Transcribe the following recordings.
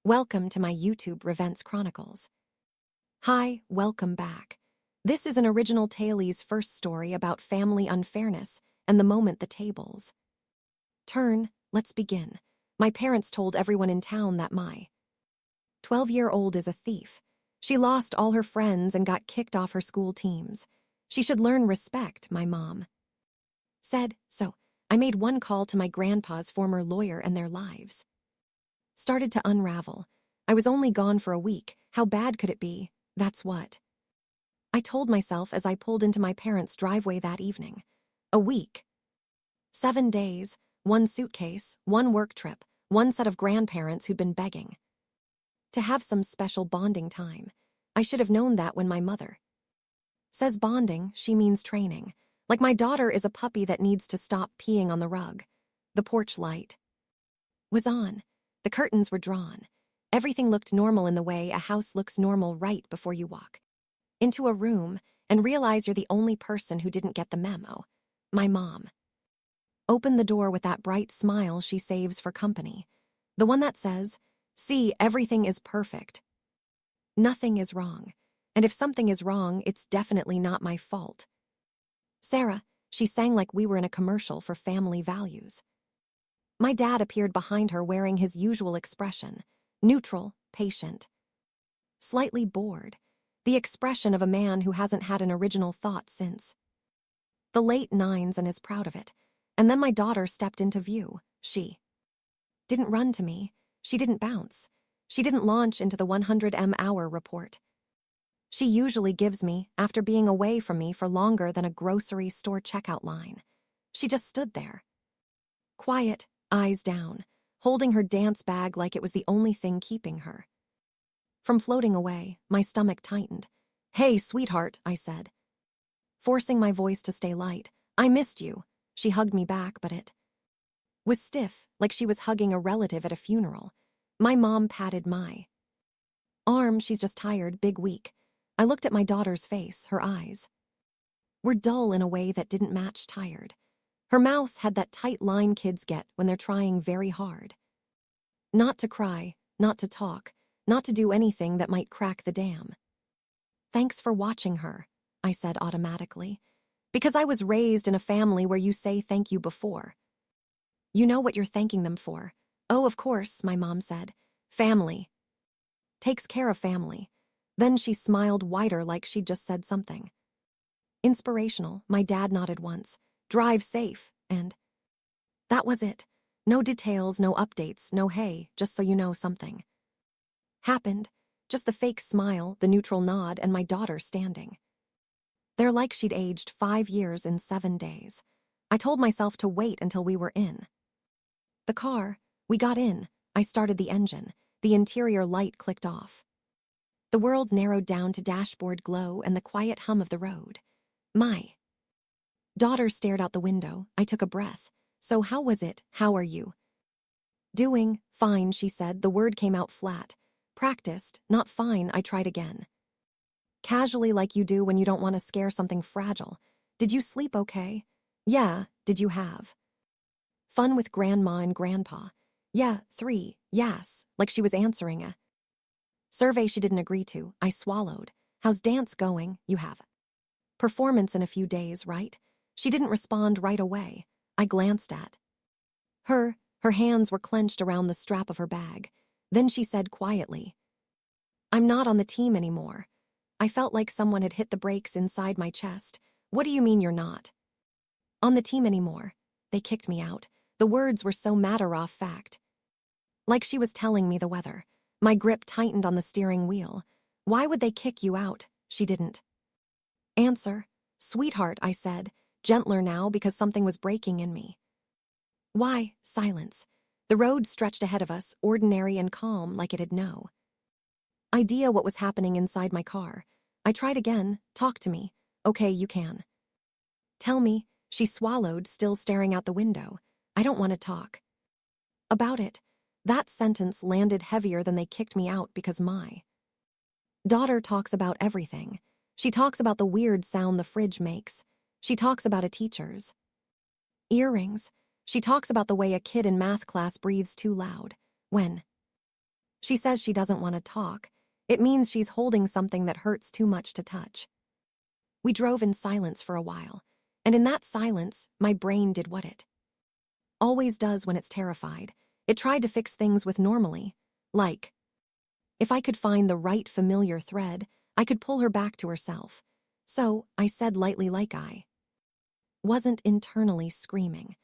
Welcome to my YouTube Revents Chronicles. Hi, welcome back. This is an original Taylee's first story about family unfairness and the moment the tables turn. Let's begin. My parents told everyone in town that my 12-year-old is a thief. She lost all her friends and got kicked off her school teams. She should learn respect, my mom said. So I made one call to my grandpa's former lawyer, and their lives started to unravel. I was only gone for a week. How bad could it be? That's what I told myself as I pulled into my parents' driveway that evening. A week. 7 days, one suitcase, one work trip, one set of grandparents who'd been begging to have some special bonding time. I should have known that when my mother says bonding, she means training. Like my daughter is a puppy that needs to stop peeing on the rug. The porch light was on. The curtains were drawn. Everything looked normal in the way a house looks normal right before you walk into a room and realize you're the only person who didn't get the memo. My mom opened the door with that bright smile she saves for company. The one that says, "See, everything is perfect. Nothing is wrong. And if something is wrong, it's definitely not my fault." Sarah, she sang like we were in a commercial for family values. My dad appeared behind her wearing his usual expression, neutral, patient, slightly bored, the expression of a man who hasn't had an original thought since the late 90s and is proud of it. And then my daughter stepped into view. She didn't run to me. She didn't bounce. She didn't launch into the 100-hour report she usually gives me after being away from me for longer than a grocery store checkout line. She just stood there, quiet, eyes down, holding her dance bag like it was the only thing keeping her from floating away. My stomach tightened. "Hey, sweetheart," I said, forcing my voice to stay light. "I missed you." She hugged me back, but it was stiff, like she was hugging a relative at a funeral. My mom patted my arm. "She's just tired, big week." I looked at my daughter's face. Her eyes were dull in a way that didn't match tired. Her mouth had that tight line kids get when they're trying very hard not to cry, not to talk, not to do anything that might crack the dam. "Thanks for watching her," I said automatically, because I was raised in a family where you say thank you before you know what you're thanking them for. "Oh, of course," my mom said. "Family takes care of family." Then she smiled wider like she'd just said something inspirational. My dad nodded once. "Drive safe," and that was it. No details, no updates, no "hey, just so you know something happened." Just the fake smile, the neutral nod, and my daughter standing there like she'd aged 5 years in 7 days. I told myself to wait until we were in the car. We got in. I started the engine. The interior light clicked off. The world narrowed down to dashboard glow and the quiet hum of the road. My daughter stared out the window. I took a breath. "So how was it? How are you doing?" "Fine," she said. The word came out flat. "Practiced, not fine." I tried again, casually, like you do when you don't want to scare something fragile. "Did you sleep okay?" "Yeah." "Did you have fun with grandma and grandpa?" "Yeah, 3, yes," like she was answering a survey she didn't agree to. I swallowed. "How's dance going? You have performance in a few days, right?" She didn't respond right away. I glanced at her. Her hands were clenched around the strap of her bag. Then she said quietly, "I'm not on the team anymore." I felt like someone had hit the brakes inside my chest. "What do you mean you're not on the team anymore?" "They kicked me out." The words were so matter-of-fact, like she was telling me the weather. My grip tightened on the steering wheel. "Why would they kick you out?" She didn't answer. "Sweetheart," I said, gentler now because something was breaking in me. "Why?" Silence. The road stretched ahead of us, ordinary and calm, like it had no idea what was happening inside my car. I tried again. "Talk to me." "Okay, you can tell me." She swallowed, still staring out the window. "I don't want to talk about it." That sentence landed heavier than "they kicked me out" because my daughter talks about everything. She talks about the weird sound the fridge makes. She talks about a teacher's earrings. She talks about the way a kid in math class breathes too loud when She says she doesn't want to talk. It means she's holding something that hurts too much to touch. We drove in silence for a while, and in that silence, my brain did what it always does when it's terrified. It tried to fix things with normally. Like, if I could find the right familiar thread, I could pull her back to herself. So, I said lightly like I wasn't internally screaming.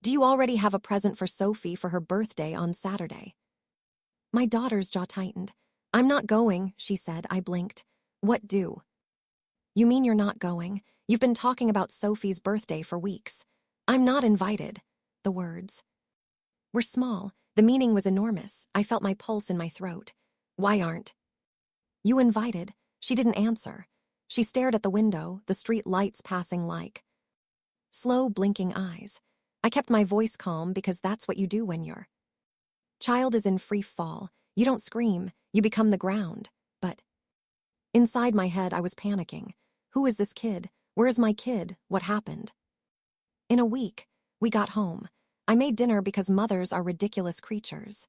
Do you already have a present for Sophie for her birthday on Saturday? My daughter's jaw tightened. I'm not going, she said. I blinked. What do? You mean you're not going? You've been talking about Sophie's birthday for weeks. I'm not invited. The words were small. The meaning was enormous. I felt my pulse in my throat. Why aren't you invited? She didn't answer. She stared at the window, the street lights passing like slow, blinking eyes. I kept my voice calm because that's what you do when your child is in free fall. You don't scream, you become the ground. But inside my head, I was panicking. Who is this kid? Where's my kid? What happened? In a week, we got home. I made dinner because mothers are ridiculous creatures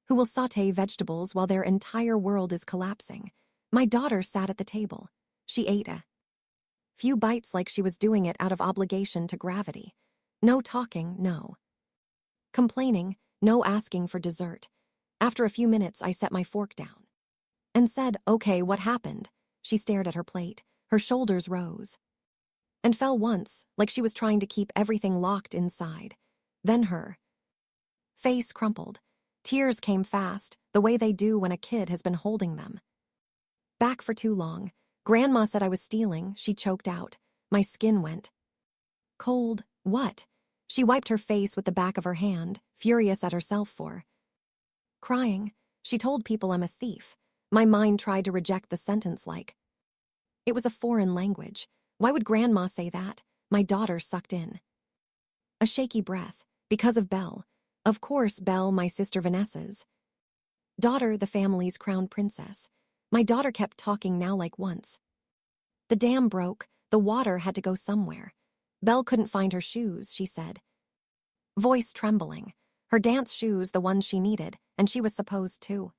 who will saute vegetables while their entire world is collapsing. My daughter sat at the table. She ate a few bites like she was doing it out of obligation to gravity. No talking, no complaining, no asking for dessert. After a few minutes, I set my fork down and said, "Okay, what happened?" She stared at her plate. Her shoulders rose and fell once, like she was trying to keep everything locked inside. Then her face crumpled. Tears came fast, the way they do when a kid has been holding them back for too long. Grandma said I was stealing, she choked out. My skin went cold. What? She wiped her face with the back of her hand, furious at herself for crying. She told people I'm a thief. My mind tried to reject the sentence like it was a foreign language. Why would Grandma say that? My daughter sucked in a shaky breath. Because of Belle. Of course, Belle, my sister Vanessa's daughter, the family's crown princess. My daughter kept talking now like once. The dam broke. The water had to go somewhere. Belle couldn't find her shoes, she said, voice trembling. Her dance shoes, the ones she needed, and she was supposed to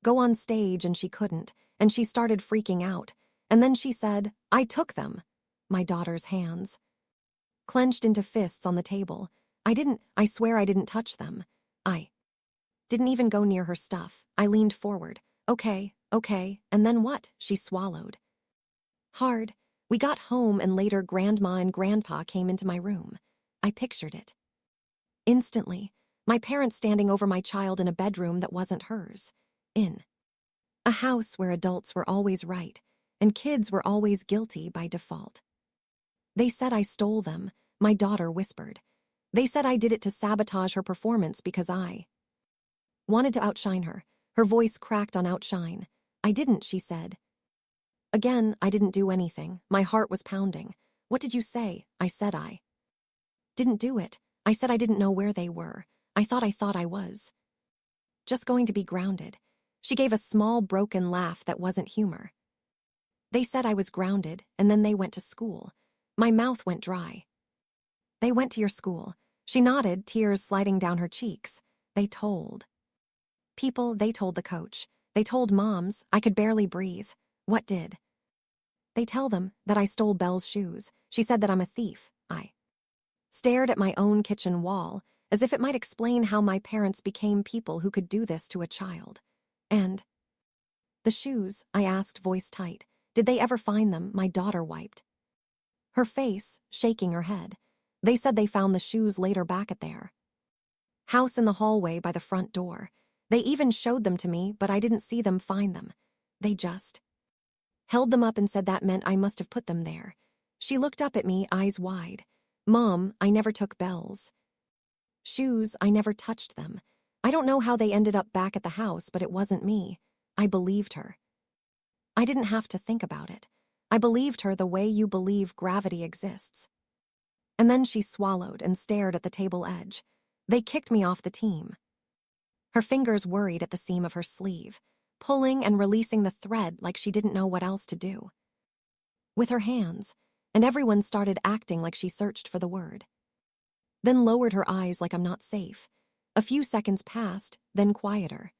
go on stage, and she couldn't, and she started freaking out. And then she said, I took them. My daughter's hands clenched into fists on the table. I swear I didn't touch them. I didn't even go near her stuff. I leaned forward. Okay, and then what? She swallowed hard. We got home, and later Grandma and Grandpa came into my room. I pictured it instantly. My parents standing over my child in a bedroom that wasn't hers. In a house where adults were always right, and kids were always guilty by default. They said I stole them, my daughter whispered. They said I did it to sabotage her performance because I wanted to outshine her. Her voice cracked on outshine. I didn't, she said. Again, I didn't do anything. My heart was pounding. What did you say? I said I didn't do it. I said I didn't know where they were. I thought I was just going to be grounded. She gave a small, broken laugh that wasn't humor. They said I was grounded, and then they went to school. My mouth went dry. They went to your school. She nodded, tears sliding down her cheeks. They told people, they told the coach. They told moms. I could barely breathe. What did they tell them? That I stole Belle's shoes. She said that I'm a thief. I stared at my own kitchen wall, as if it might explain how my parents became people who could do this to a child. And the shoes, I asked, voice tight. Did they ever find them? My daughter wiped her face, shaking her head. They said they found the shoes later back at their house in the hallway by the front door. They even showed them to me, but I didn't see them find them. They just held them up and said that meant I must have put them there. She looked up at me, eyes wide. Mom, I never took Belle's shoes. I never touched them. I don't know how they ended up back at the house, but it wasn't me. I believed her. I didn't have to think about it. I believed her the way you believe gravity exists. And then she swallowed and stared at the table edge. They kicked me off the team. Her fingers worried at the seam of her sleeve, pulling and releasing the thread like she didn't know what else to do with her hands, and everyone started acting like she searched for the word. Then lowered her eyes like I'm not safe. A few seconds passed, then quieter.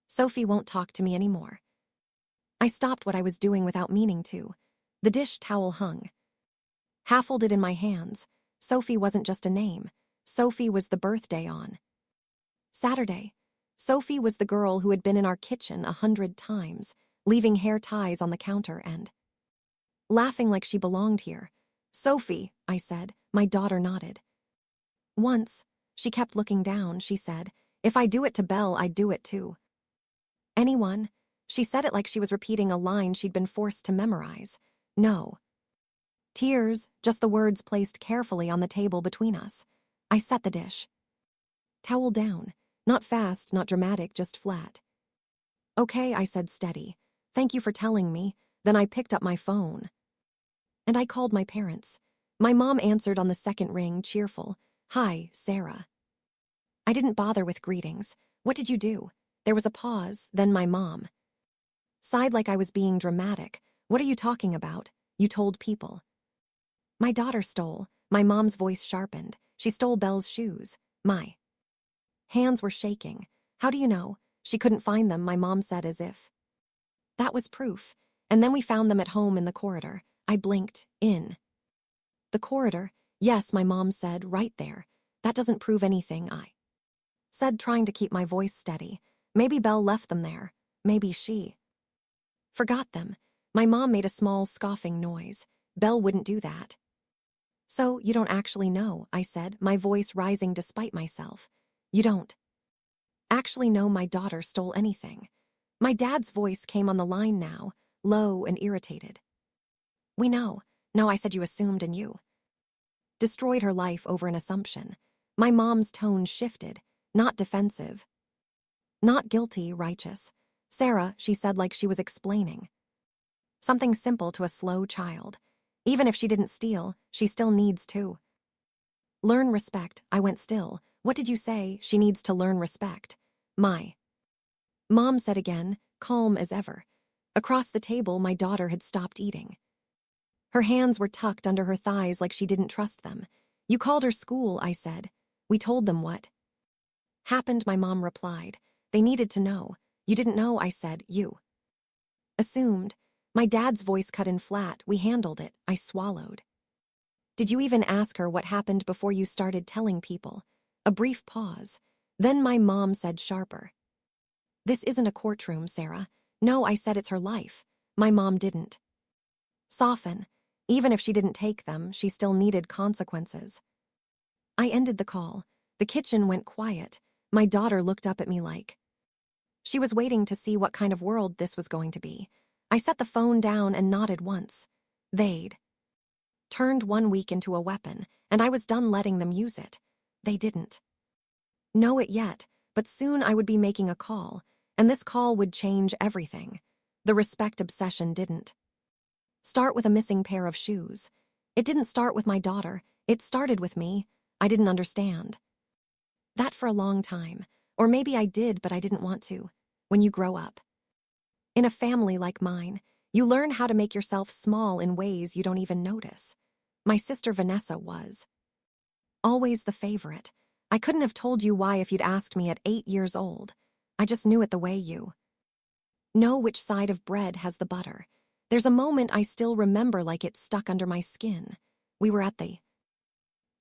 Sophie won't talk to me anymore. I stopped what I was doing without meaning to. The dish towel hung. Half folded in my hands. Sophie wasn't just a name. Sophie was the birthday on Saturday. Sophie was the girl who had been in our kitchen 100 times, leaving hair ties on the counter and laughing like she belonged here. Sophie, I said. My daughter nodded. Once, she kept looking down, she said, if I do it to Belle, I'd do it too. Anyone? She said it like she was repeating a line she'd been forced to memorize. No. Tears, just the words placed carefully on the table between us. I set the dish. Towel down. Not fast, not dramatic, just flat. Okay, I said steady. Thank you for telling me. Then I picked up my phone. And I called my parents. My mom answered on the second ring, cheerful. Hi, Sarah. I didn't bother with greetings. What did you do? There was a pause, then my mom sighed like I was being dramatic. What are you talking about? You told people. My daughter stole. My mom's voice sharpened. She stole Belle's shoes. My hands were shaking. How do you know? She couldn't find them, my mom said as if that was proof. And then we found them at home in the corridor. I blinked. In the corridor? Yes, my mom said, right there. That doesn't prove anything, I said, trying to keep my voice steady. Maybe Belle left them there. Maybe she forgot them. My mom made a small, scoffing noise. Belle wouldn't do that. So, you don't actually know, I said, my voice rising despite myself. You don't actually know my daughter stole anything. My dad's voice came on the line now, low and irritated. We know. No, I said you assumed and you destroyed her life over an assumption. My mom's tone shifted, not defensive. Not guilty, righteous. Sarah, she said like she was explaining something simple to a slow child. Even if she didn't steal, she still needs to learn respect. I went still. What did you say? She needs to learn respect. My mom said again, calm as ever. Across the table, my daughter had stopped eating. Her hands were tucked under her thighs like she didn't trust them. You called her school, I said. We told them what happened, my mom replied. They needed to know. You didn't know, I said. You assumed. My dad's voice cut in flat. We handled it. I swallowed. Did you even ask her what happened before you started telling people? A brief pause. Then my mom said sharper. This isn't a courtroom, Sarah. No, I said it's her life. My mom didn't soften. Even if she didn't take them, she still needed consequences. I ended the call. The kitchen went quiet. My daughter looked up at me like she was waiting to see what kind of world this was going to be. I set the phone down and nodded once. They'd turned 1 week into a weapon, and I was done letting them use it. They didn't know it yet, but soon I would be making a call, and this call would change everything. The respect obsession didn't start with a missing pair of shoes. It didn't start with my daughter. It started with me. I didn't understand that for a long time. Or maybe I did, but I didn't want to. When you grow up in a family like mine, you learn how to make yourself small in ways you don't even notice. My sister Vanessa was always the favorite. I couldn't have told you why if you'd asked me at 8 years old. I just knew it the way you know which side of bread has the butter. There's a moment I still remember like it stuck under my skin. We were at the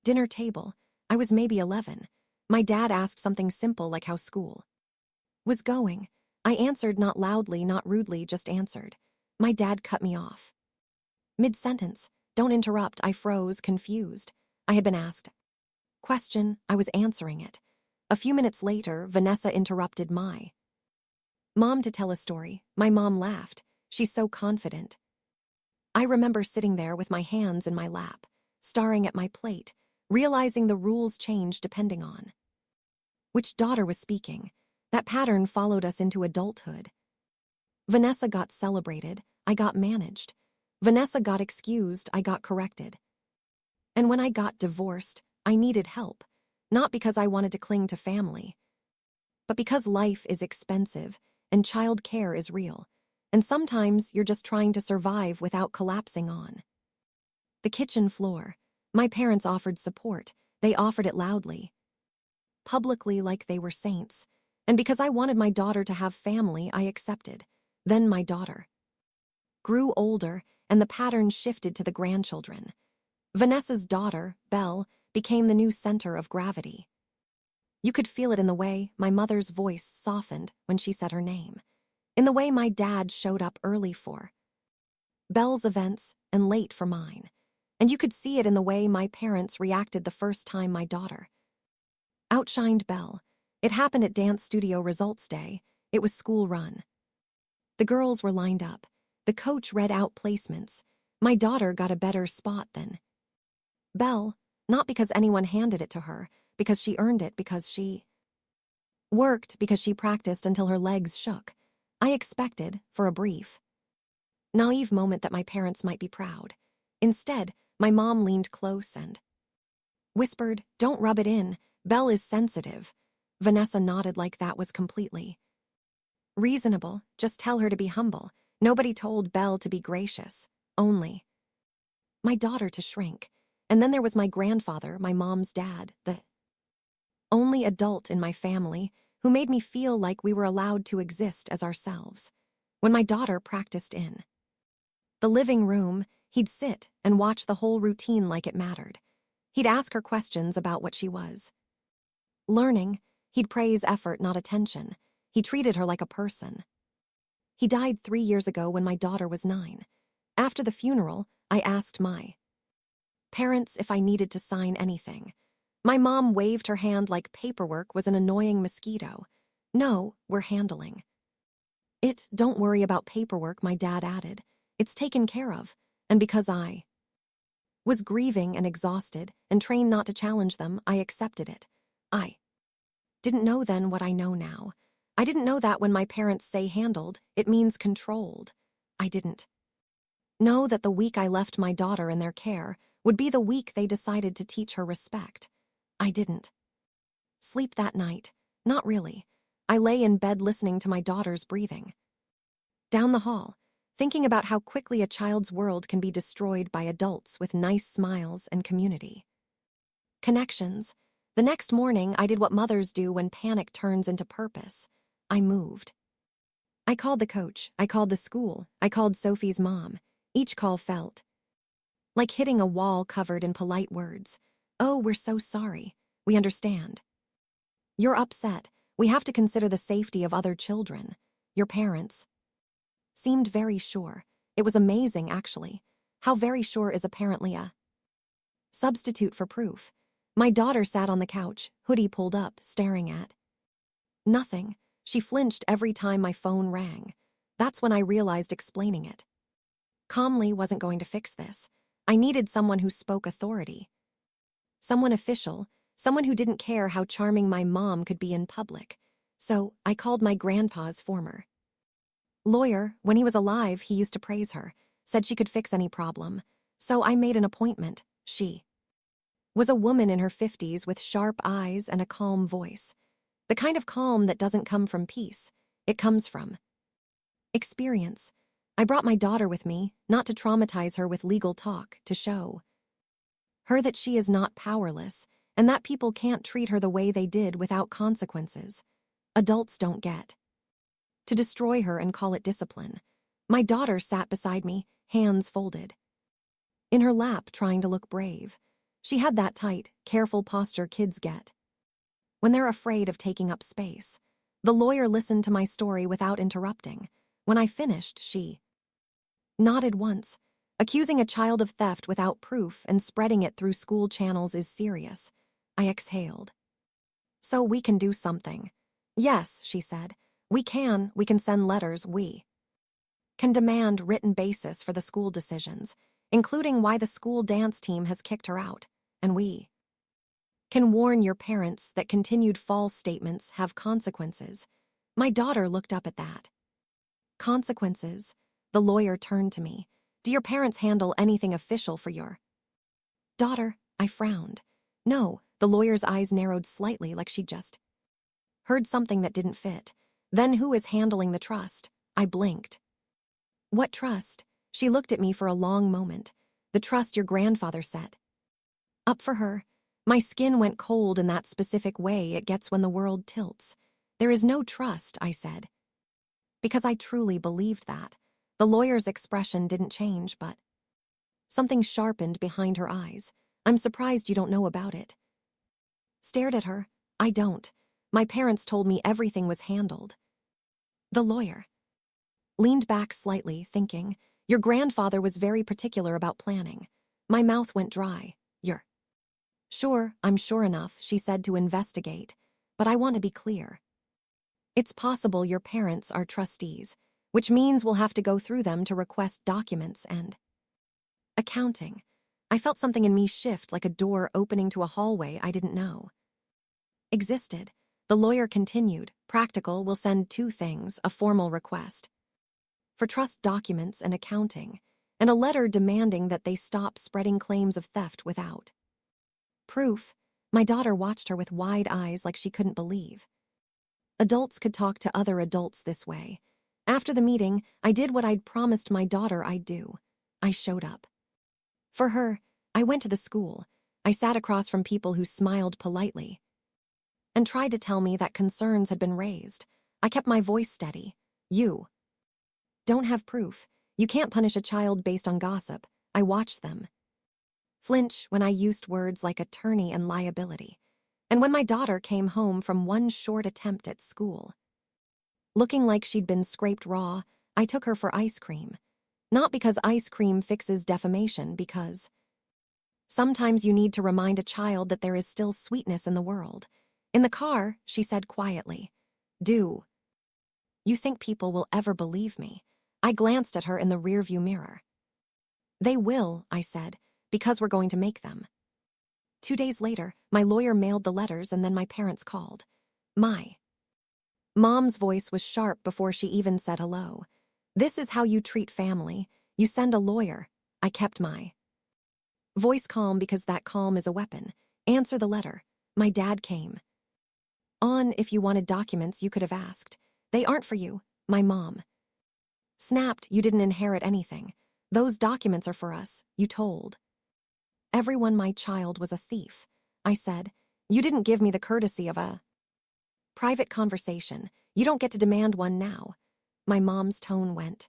dinner table. I was maybe 11. My dad asked something simple like how school was going. I answered, not loudly, not rudely, just answered. My dad cut me off mid-sentence. Don't interrupt. I froze, confused. I had been asked question. I was answering it. A few minutes later, Vanessa interrupted my mom to tell a story. My mom laughed. She's so confident. I remember sitting there with my hands in my lap, staring at my plate, realizing the rules changed depending on which daughter was speaking. That pattern followed us into adulthood. Vanessa got celebrated. I got managed. Vanessa got excused. I got corrected. And when I got divorced, I needed help. Not because I wanted to cling to family, but because life is expensive and child care is real. And sometimes you're just trying to survive without collapsing on the kitchen floor. My parents offered support. They offered it loudly, publicly, like they were saints. And because I wanted my daughter to have family, I accepted. Then my daughter grew older, and the pattern shifted to the grandchildren. Vanessa's daughter, Belle, became the new center of gravity. You could feel it in the way my mother's voice softened when she said her name, in the way my dad showed up early for Belle's events and late for mine. And you could see it in the way my parents reacted the first time my daughter outshined Belle. It happened at dance studio results day. It was school run. The girls were lined up. The coach read out placements. My daughter got a better spot than Belle, not because anyone handed it to her, because she earned it, because she worked, because she practiced until her legs shook. I expected, for a brief, naive moment, that my parents might be proud. Instead, my mom leaned close and whispered, "Don't rub it in. Belle is sensitive." Vanessa nodded like that was completely reasonable. Just tell her to be humble. Nobody told Belle to be gracious. Only my daughter to shrink. And then there was my grandfather, my mom's dad, the only adult in my family, who made me feel like we were allowed to exist as ourselves. When my daughter practiced in the living room, he'd sit and watch the whole routine like it mattered. He'd ask her questions about what she was learning. He'd praise effort, not attention. He treated her like a person. He died 3 years ago when my daughter was 9. After the funeral, I asked my parents if I needed to sign anything. My mom waved her hand like paperwork was an annoying mosquito. "No, we're handling it. Don't worry about paperwork," my dad added. "It's taken care of." And because I was grieving and exhausted and trained not to challenge them, I accepted it. I didn't know then what I know now. I didn't know that when my parents say handled, it means controlled. I didn't know that the week I left my daughter in their care would be the week they decided to teach her respect. I didn't sleep that night. Not really. I lay in bed listening to my daughter's breathing down the hall, thinking about how quickly a child's world can be destroyed by adults with nice smiles and community connections. The next morning, I did what mothers do when panic turns into purpose. I moved. I called the coach. I called the school. I called Sophie's mom. Each call felt like hitting a wall covered in polite words. "Oh, we're so sorry. We understand. You're upset. We have to consider the safety of other children." Your parents seemed very sure. It was amazing, actually. How very sure is apparently a substitute for proof. My daughter sat on the couch, hoodie pulled up, staring at nothing. She flinched every time my phone rang. That's when I realized explaining it calmly wasn't going to fix this. I needed someone who spoke authority. Someone official, someone who didn't care how charming my mom could be in public. So I called my grandpa's former lawyer. When he was alive, he used to praise her, said she could fix any problem. So I made an appointment. She was a woman in her 50s with sharp eyes and a calm voice. The kind of calm that doesn't come from peace. It comes from experience. I brought my daughter with me, not to traumatize her with legal talk, to show her that she is not powerless, and that people can't treat her the way they did without consequences. Adults don't get to destroy her and call it discipline. My daughter sat beside me, hands folded in her lap, trying to look brave. She had that tight, careful posture kids get when they're afraid of taking up space. The lawyer listened to my story without interrupting. When I finished, she nodded once. Accusing a child of theft without proof and spreading it through school channels is serious. I exhaled. "So we can do something." "Yes," she said. We can send letters, we can demand written basis for the school decisions, including why the school dance team has kicked her out, and we can warn your parents that continued false statements have consequences." My daughter looked up at that. "Consequences?" The lawyer turned to me. "Do your parents handle anything official for your daughter?" I frowned. "No." The lawyer's eyes narrowed slightly, like she just heard something that didn't fit. "Then who is handling the trust?" I blinked. "What trust?" She looked at me for a long moment. "The trust your grandfather set up for her." My skin went cold in that specific way it gets when the world tilts. There is no trust, I said, because I truly believed that. The lawyer's expression didn't change, but something sharpened behind her eyes. I'm surprised you don't know about it. Stared at her. I don't. My parents told me everything was handled. The lawyer leaned back slightly, thinking, your grandfather was very particular about planning. My mouth went dry. You're sure, I'm sure enough, she said, to investigate, but I want to be clear. It's possible your parents are trustees, which means we'll have to go through them to request documents and accounting. I felt something in me shift, like a door opening to a hallway I didn't know existed. The lawyer continued, practical, will send two things, a formal request for trust documents and accounting, and a letter demanding that they stop spreading claims of theft without proof. My daughter watched her with wide eyes like she couldn't believe. Adults could talk to other adults this way. After the meeting, I did what I'd promised my daughter I'd do. I showed up. For her, I went to the school. I sat across from people who smiled politely and tried to tell me that concerns had been raised. I kept my voice steady. You don't have proof. You can't punish a child based on gossip. I watched them flinch when I used words like attorney and liability. And when my daughter came home from one short attempt at school, looking like she'd been scraped raw, I took her for ice cream. Not because ice cream fixes defamation, because sometimes you need to remind a child that there is still sweetness in the world. In the car, she said quietly, do you think people will ever believe me? I glanced at her in the rearview mirror. They will, I said, because we're going to make them. 2 days later, my lawyer mailed the letters, and then my parents called. My mom's voice was sharp before she even said hello. This is how you treat family. You send a lawyer. I kept my voice calm because that calm is a weapon. Answer the letter. My dad came on. If you wanted documents, you could have asked. They aren't for you. My mom snapped. You didn't inherit anything. Those documents are for us, you told everyone my child was a thief. I said, you didn't give me the courtesy of a private conversation. You don't get to demand one now. My mom's tone went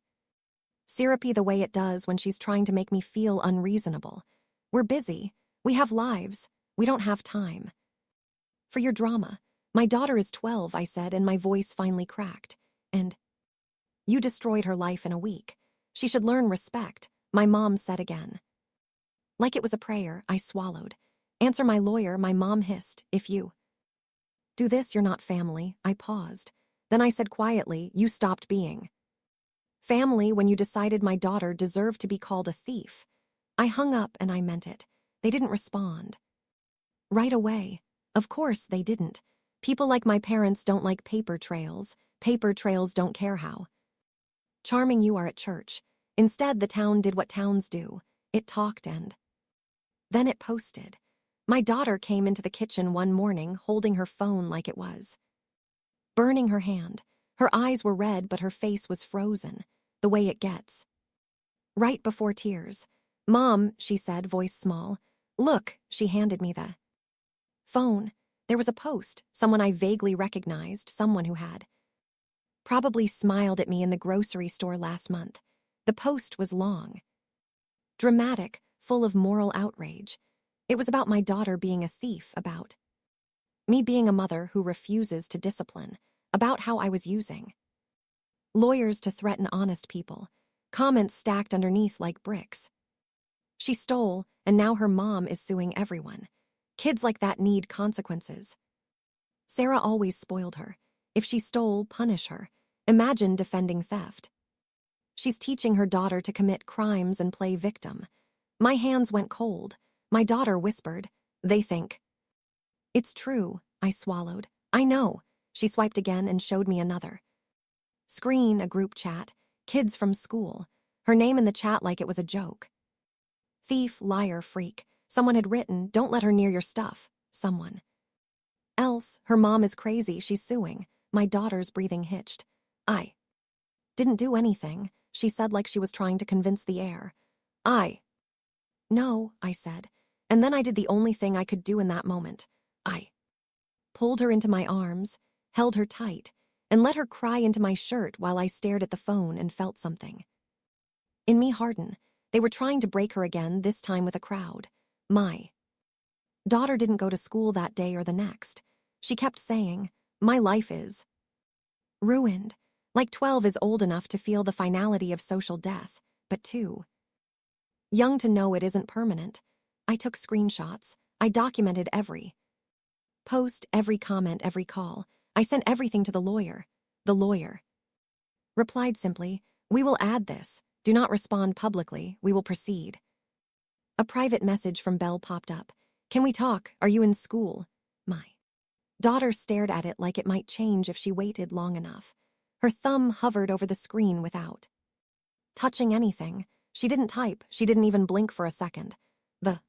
syrupy, the way it does when she's trying to make me feel unreasonable. We're busy. We have lives. We don't have time for your drama. My daughter is 12, I said, and my voice finally cracked. And you destroyed her life in a week. She should learn respect, my mom said again. Like it was a prayer, I swallowed. Answer my lawyer, my mom hissed. If you do this, you're not family. I paused. Then I said quietly, you stopped being family when you decided my daughter deserved to be called a thief. I hung up, and I meant it. They didn't respond right away. Of course they didn't. People like my parents don't like paper trails. Paper trails don't care how charming you are at church. Instead, the town did what towns do. It talked, and then it posted. My daughter came into the kitchen one morning holding her phone like it was burning her hand. Her eyes were red, but her face was frozen, the way it gets right before tears. Mom, she said, voice small. Look, she handed me the phone. There was a post, someone I vaguely recognized, someone who had probably smiled at me in the grocery store last month. The post was long, dramatic, full of moral outrage. It was about my daughter being a thief, about me being a mother who refuses to discipline, about how I was using lawyers to threaten honest people. Comments stacked underneath like bricks. She stole, and now her mom is suing everyone. Kids like that need consequences. Sarah always spoiled her. If she stole, punish her. Imagine defending theft. She's teaching her daughter to commit crimes and play victim. My hands went cold. My daughter whispered, they think it's true. I swallowed. I know. She swiped again and showed me another screen, a group chat, kids from school. Her name in the chat like it was a joke. Thief, liar, freak. Someone had written, don't let her near your stuff. Someone else, her mom is crazy, she's suing. My daughter's breathing hitched. I didn't do anything, she said like she was trying to convince the air. No, I said. And then I did the only thing I could do in that moment. I pulled her into my arms, held her tight, and let her cry into my shirt while I stared at the phone and felt something in me harden. They were trying to break her again, this time with a crowd. My daughter didn't go to school that day or the next. She kept saying, "My life is ruined." Like 12 is old enough to feel the finality of social death, but too young to know it isn't permanent. I took screenshots. I documented every post, every comment, every call. I sent everything to the lawyer. The lawyer replied simply, "We will add this. Do not respond publicly. We will proceed." A private message from Belle popped up. "Can we talk? Are you in school?" My daughter stared at it like it might change if she waited long enough. Her thumb hovered over the screen without touching anything. She didn't type. She didn't even blink for a second. The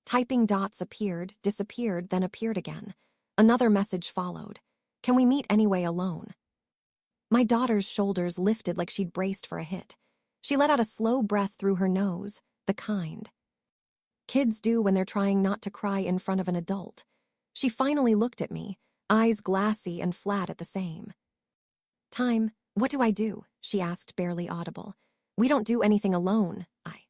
typing dots appeared, disappeared, then appeared again. Another message followed. "Can we meet anyway alone?" My daughter's shoulders lifted like she'd braced for a hit. She let out a slow breath through her nose, the kind kids do when they're trying not to cry in front of an adult. She finally looked at me, eyes glassy and flat at the same time. "What do I do?" she asked, barely audible. "We don't do anything alone," I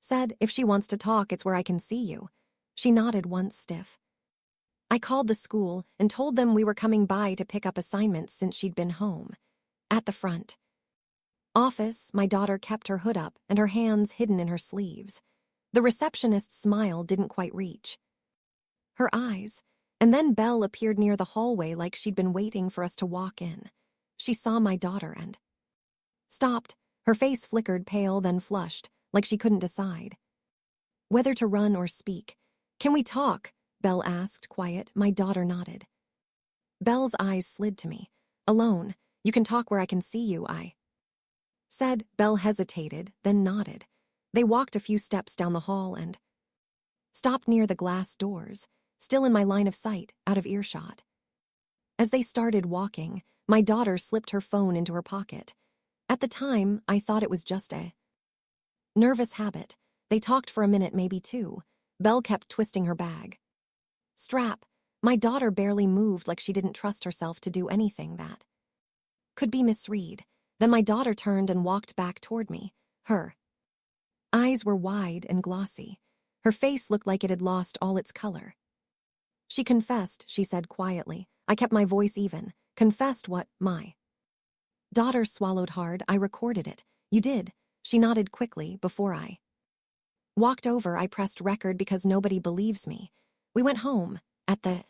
said. "If she wants to talk, it's where I can see you." She nodded once, stiff. I called the school and told them we were coming by to pick up assignments since she'd been home. At the front office, my daughter kept her hood up and her hands hidden in her sleeves. The receptionist's smile didn't quite reach her eyes, and then Belle appeared near the hallway like she'd been waiting for us to walk in. She saw my daughter and stopped. Her face flickered pale, then flushed, like she couldn't decide whether to run or speak. "Can we talk?" Belle asked, quiet. My daughter nodded. Belle's eyes slid to me. "Alone. You can talk where I can see you," I said. Belle hesitated, then nodded. They walked a few steps down the hall and stopped near the glass doors, still in my line of sight, out of earshot. As they started walking, my daughter slipped her phone into her pocket. At the time, I thought it was just a nervous habit. They talked for a minute, maybe two. Belle kept twisting her bag strap. My daughter barely moved, like she didn't trust herself to do anything that could be misread. Then my daughter turned and walked back toward me. Her eyes were wide and glossy. Her face looked like it had lost all its color. "She confessed," she said quietly. I kept my voice even. "Confessed what?" My daughter swallowed hard. "I recorded it." "You did?" She nodded quickly. "Before I walked over, I pressed record because nobody believes me. We went home. At the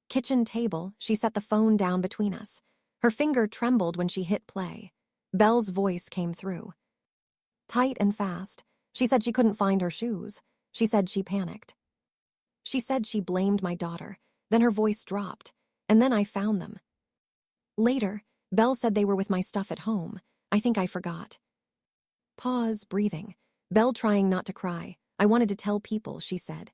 kitchen table, she set the phone down between us. Her finger trembled when she hit play. Belle's voice came through, tight and fast. She said she couldn't find her shoes. She said she panicked. She said she blamed my daughter. Then her voice dropped. "And then I found them later." Belle said they were with my stuff at home. "I think I forgot." Pause, breathing. Belle trying not to cry. "I wanted to tell people," she said.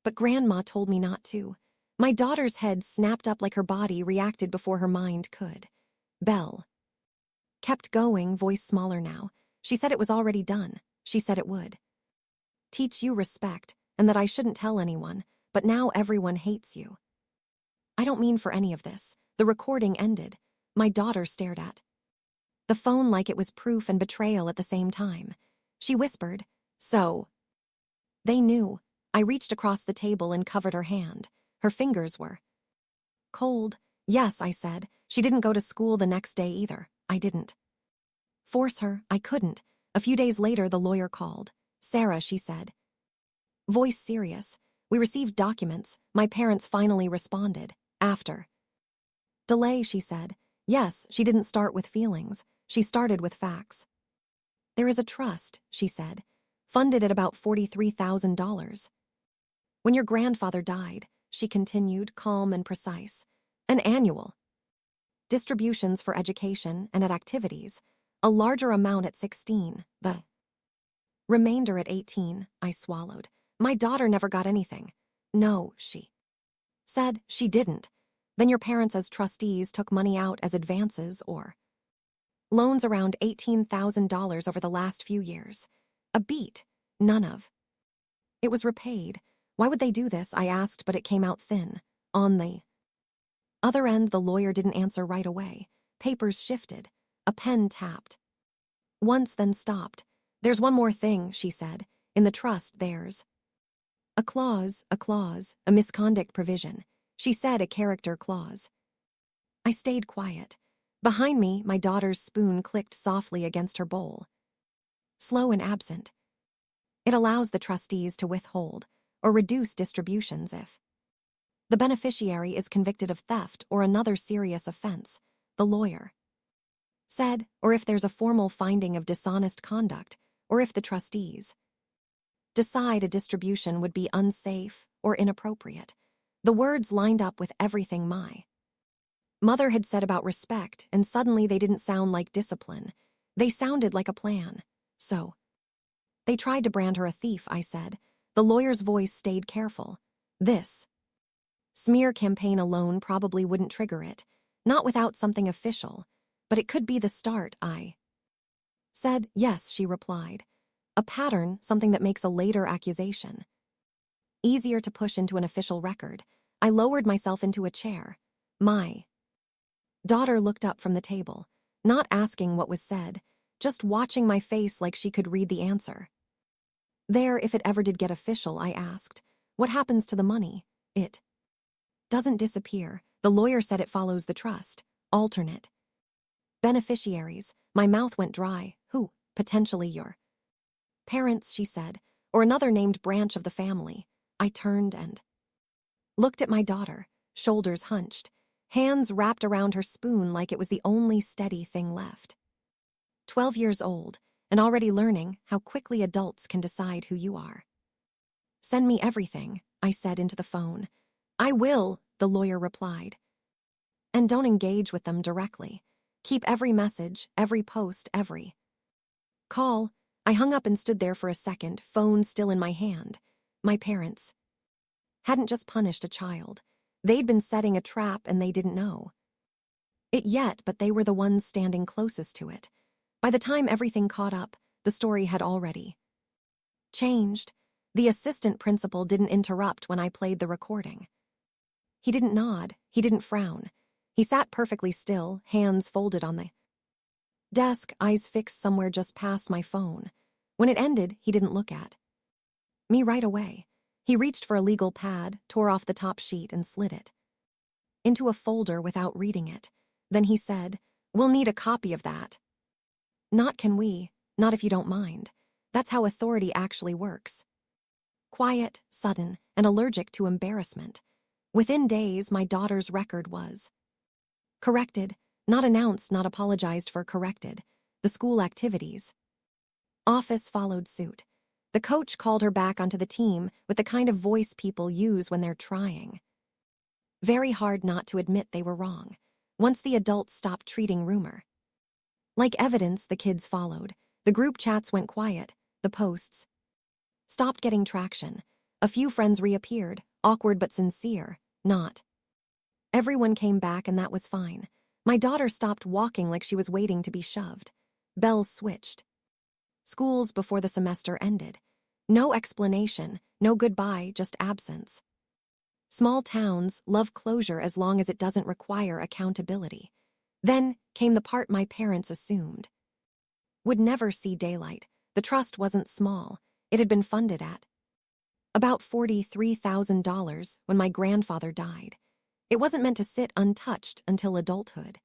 "But Grandma told me not to." My daughter's head snapped up like her body reacted before her mind could. Belle kept going, voice smaller now. "She said it was already done. She said it would teach you respect, and that I shouldn't tell anyone, but now everyone hates you." I don't mean for any of this. The recording ended. My daughter stared at the phone like it was proof and betrayal at the same time. She whispered, "So they knew." I reached across the table and covered her hand. Her fingers were cold. "Yes," I said. "She didn't go to school the next day either." I didn't force her. I couldn't. A few days later, the lawyer called. "Sarah," she said, voice serious. "We received documents. My parents finally responded. After delay," she said. "Yes, she didn't start with feelings. She started with facts. There is a trust," she said, "funded at about $43,000. When your grandfather died," she continued, calm and precise, "an annual distributions for education and at activities, a larger amount at 16, the remainder at 18. I swallowed. "My daughter never got anything." "No," she said. "She didn't." "Then your parents as trustees took money out as advances or loans, around $18,000 over the last few years. A beat. None of it was repaid. Why would they do this?" I asked, but it came out thin. "On the Other end, the lawyer didn't answer right away. Papers shifted. A pen tapped. Once, then stopped. "There's one more thing," she said. "In the trust, there's a clause, a misconduct provision." She said a character clause. I stayed quiet. Behind me, my daughter's spoon clicked softly against her bowl. Slow and absent. It allows the trustees to withhold or reduce distributions if the beneficiary is convicted of theft or another serious offense, the lawyer said, or if there's a formal finding of dishonest conduct, or if the trustees decide a distribution would be unsafe or inappropriate. The words lined up with everything my mother had said about respect, and suddenly they didn't sound like discipline. They sounded like a plan. "So they tried to brand her a thief," I said. The lawyer's voice stayed careful. "This smear campaign alone probably wouldn't trigger it, not without something official, but it could be the start," I said. "Yes," she replied. "A pattern, something that makes a later accusation easier to push into an official record." I lowered myself into a chair. My daughter looked up from the table, not asking what was said, just watching my face like she could read the answer. "There, if it ever did get official," I asked, "what happens to the money?" "It doesn't disappear. The lawyer said it follows the trust. Alternate beneficiaries." My mouth went dry. "Who? Potentially your parents," she said, "or another named branch of the family." I turned and looked at my daughter, shoulders hunched, hands wrapped around her spoon like it was the only steady thing left. 12 years old, and already learning how quickly adults can decide who you are. "Send me everything," I said into the phone. "I will," the lawyer replied. "And don't engage with them directly. Keep every message, every post, every call." I hung up and stood there for a second, phone still in my hand. My parents hadn't just punished a child. They'd been setting a trap and they didn't know it yet, but they were the ones standing closest to it. By the time everything caught up, the story had already changed. The assistant principal didn't interrupt when I played the recording. He didn't nod, he didn't frown. He sat perfectly still, hands folded on the desk, eyes fixed somewhere just past my phone. When it ended, he didn't look at me right away. He reached for a legal pad, tore off the top sheet, and slid it into a folder without reading it. Then he said, "We'll need a copy of that." "Not can we, not if you don't mind. That's how authority actually works." Quiet, sudden, and allergic to embarrassment. Within days, my daughter's record was corrected, not announced, not apologized for, corrected. The school activities office followed suit. The coach called her back onto the team with the kind of voice people use when they're trying very hard not to admit they were wrong. Once the adults stopped treating rumor like evidence, the kids followed. The group chats went quiet. The posts stopped getting traction. A few friends reappeared, awkward but sincere. Not everyone came back, and that was fine. My daughter stopped walking like she was waiting to be shoved. Bells switched. Schools before the semester ended. No explanation, no goodbye, just absence. Small towns love closure as long as it doesn't require accountability. Then came the part my parents assumed would never see daylight. The trust wasn't small. It had been funded at about $43,000 when my grandfather died. It wasn't meant to sit untouched until adulthood.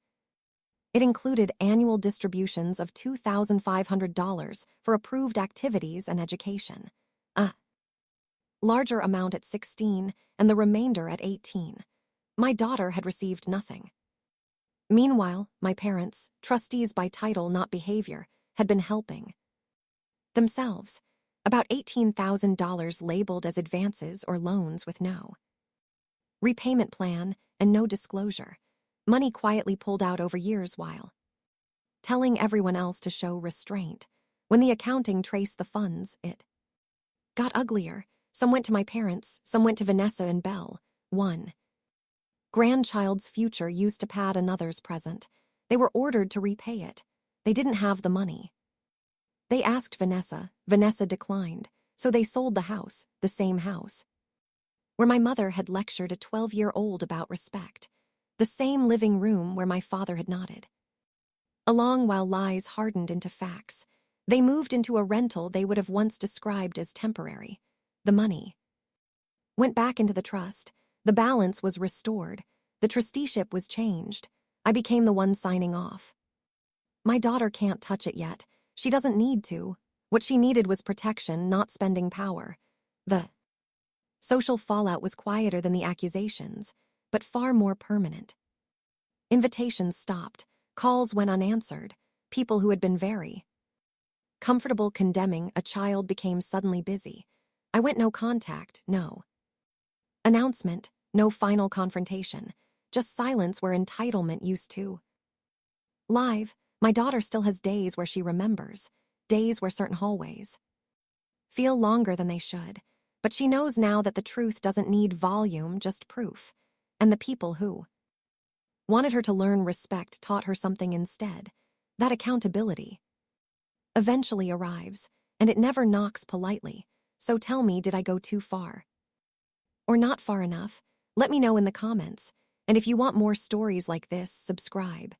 It included annual distributions of $2,500 for approved activities and education, a larger amount at 16 and the remainder at 18. My daughter had received nothing. Meanwhile, my parents, trustees by title, not behavior, had been helping themselves. About $18,000 labeled as advances or loans with no repayment plan and no disclosure. Money quietly pulled out over years while telling everyone else to show restraint. When the accounting traced the funds, it got uglier. Some went to my parents, some went to Vanessa and Belle. One grandchild's future used to pad another's present. They were ordered to repay it. They didn't have the money. They asked Vanessa. Vanessa declined, so they sold the house, the same house where my mother had lectured a 12-year-old about respect. The same living room where my father had nodded. Along while lies hardened into facts, they moved into a rental they would have once described as temporary. The money went back into the trust. The balance was restored. The trusteeship was changed. I became the one signing off. My daughter can't touch it yet. She doesn't need to. What she needed was protection, not spending power. The social fallout was quieter than the accusations, but far more permanent. Invitations stopped. Calls went unanswered. People who had been very comfortable condemning a child became suddenly busy. I went no contact, no announcement, no final confrontation, just silence where entitlement used to live. My daughter still has days where she remembers, days where certain hallways feel longer than they should, but she knows now that the truth doesn't need volume, just proof. And the people who wanted her to learn respect taught her something instead. That accountability eventually arrives, and it never knocks politely. So tell me, did I go too far? Or not far enough? Let me know in the comments. And if you want more stories like this, subscribe.